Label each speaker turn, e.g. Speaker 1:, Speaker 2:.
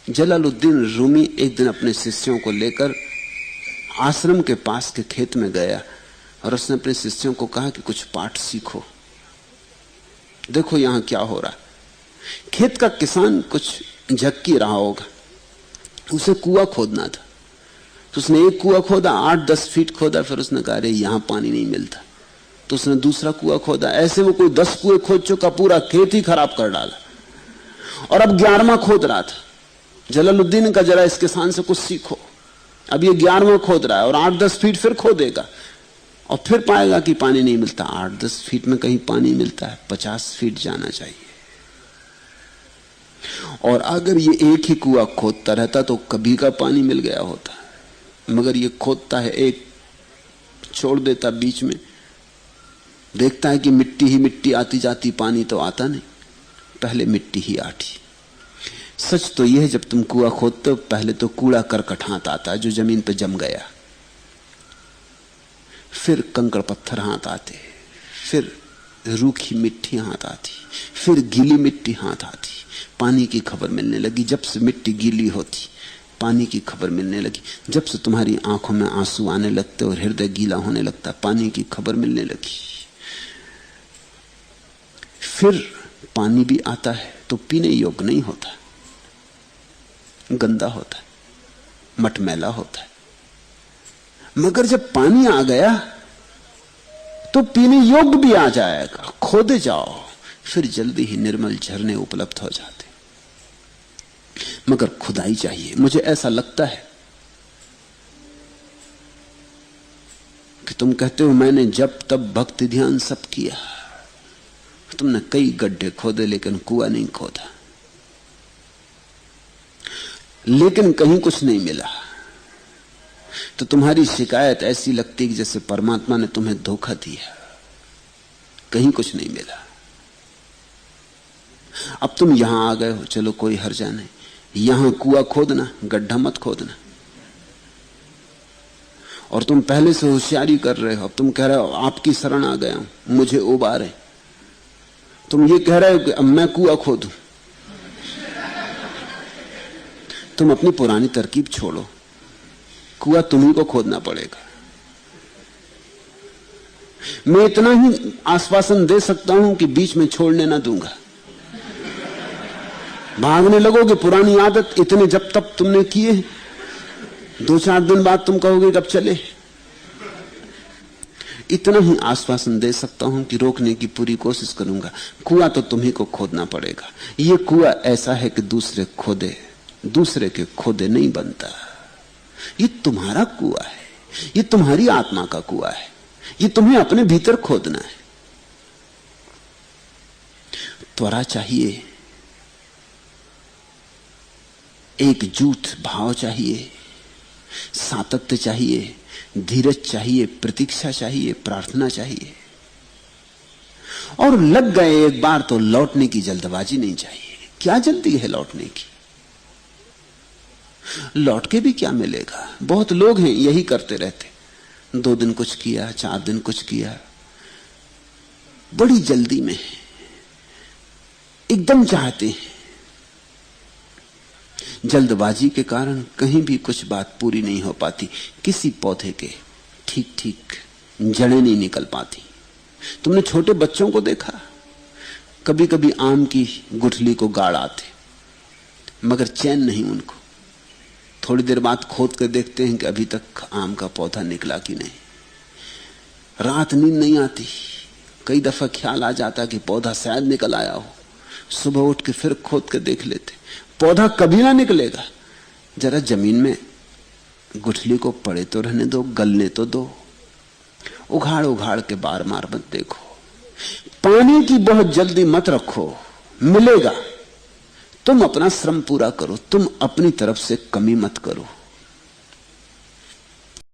Speaker 1: जलालुद्दीन रूमी एक दिन अपने शिष्यों को लेकर आश्रम के पास के खेत में गया और उसने अपने शिष्यों को कहा कि कुछ पाठ सीखो, देखो यहां क्या हो रहा है। खेत का किसान कुछ झक्की रहा होगा, उसे कुआं खोदना था, तो उसने एक कुआं खोदा, 8-10 फीट खोदा, फिर उसने कहा अरे यहां पानी नहीं मिलता, तो उसने दूसरा कुआं खोदा। ऐसे वो कोई 10 कुएं खोद चुका, पूरा खेत ही खराब कर डाला, और अब 11वां खोद रहा था। जलालुद्दीन का जरा इस किसान से कुछ सीखो, अब ये 11वां खोद रहा है और 8-10 फीट फिर खोदेगा और फिर पाएगा कि पानी नहीं मिलता। 8-10 फीट में कहीं पानी मिलता है, 50 फीट जाना चाहिए। और अगर ये एक ही कुआं खोदता रहता तो कभी का पानी मिल गया होता, मगर ये खोदता है, एक छोड़ देता बीच में, देखता है कि मिट्टी ही मिट्टी आती जाती, पानी तो आता नहीं, पहले मिट्टी ही आती। सच तो यह है, जब तुम कुआं खोदते हो पहले तो कूड़ा करकट हाथ आता है जो जमीन पर जम गया, फिर कंकड़ पत्थर हाथ आते, फिर रूखी मिट्टी हाथ आती, फिर गीली मिट्टी हाथ आती। पानी की खबर मिलने लगी। जब से मिट्टी गीली होती पानी की खबर मिलने लगी। जब से तुम्हारी आंखों में आंसू आने लगते और हृदय गीला होने लगता, पानी की खबर मिलने लगी। फिर पानी भी आता है तो पीने योग्य नहीं होता, गंदा होता है, मटमैला होता है। मगर जब पानी आ गया तो पीने योग्य भी आ जाएगा। खोदे जाओ, फिर जल्दी ही निर्मल झरने उपलब्ध हो जाते। मगर खुदाई चाहिए। मुझे ऐसा लगता है कि तुम कहते हो मैंने जब तब भक्ति ध्यान सब किया, तुमने कई गड्ढे खोदे लेकिन कुआं नहीं खोदा, लेकिन कहीं कुछ नहीं मिला। तो तुम्हारी शिकायत ऐसी लगती है जैसे परमात्मा ने तुम्हें धोखा दिया, कहीं कुछ नहीं मिला। अब तुम यहां आ गए हो, चलो कोई हर्जा नहीं, यहां कुआं खोदना, गड्ढा मत खोदना। और तुम पहले से होशियारी कर रहे हो, अब तुम कह रहे हो आपकी शरण आ गया हूं, मुझे उबारे। तुम ये कह रहे हो कि अब मैं कुआं खोदूं। तुम अपनी पुरानी तरकीब छोड़ो, कुआं तुम्ही को खोदना पड़ेगा। मैं इतना ही आश्वासन दे सकता हूं कि बीच में छोड़ने ना दूंगा। भागने लगोगे, पुरानी आदत इतने जब तक तुमने किए, 2-4 दिन बाद तुम कहोगे कब चले। इतना ही आश्वासन दे सकता हूं कि रोकने की पूरी कोशिश करूंगा। कुआं तो तुम्ही को खोदना पड़ेगा। यह कुआं ऐसा है कि दूसरे के खोदे नहीं बनता। ये तुम्हारा कुआं है, ये तुम्हारी आत्मा का कुआं है, ये तुम्हें अपने भीतर खोदना है। त्वरा चाहिए, एकजुट भाव चाहिए, सातत्य चाहिए, धीरज चाहिए, प्रतीक्षा चाहिए, प्रार्थना चाहिए। और लग गए एक बार तो लौटने की जल्दबाजी नहीं चाहिए। क्या जल्दी है लौटने की? लौट के भी क्या मिलेगा? बहुत लोग हैं यही करते रहते, 2 दिन कुछ किया, 4 दिन कुछ किया, बड़ी जल्दी में, एकदम चाहते हैं। जल्दबाजी के कारण कहीं भी कुछ बात पूरी नहीं हो पाती। किसी पौधे के ठीक ठीक जड़ें नहीं निकल पाती। तुमने छोटे बच्चों को देखा, कभी कभी आम की गुठली को गाड़ आते, मगर चैन नहीं उनको। थोड़ी देर बाद खोद कर देखते हैं कि अभी तक आम का पौधा निकला कि नहीं। रात नींद नहीं आती, कई दफा ख्याल आ जाता कि पौधा शायद निकल आया हो। सुबह उठ के फिर खोद के देख लेते, पौधा कभी ना निकलेगा। जरा जमीन में गुठली को पड़े तो रहने दो, गलने तो दो। उघाड़ उघाड़ के बार मार मत देखो। पानी की बहुत जल्दी मत रखो, मिलेगा। तुम अपना श्रम पूरा करो, तुम अपनी तरफ से कमी मत करो।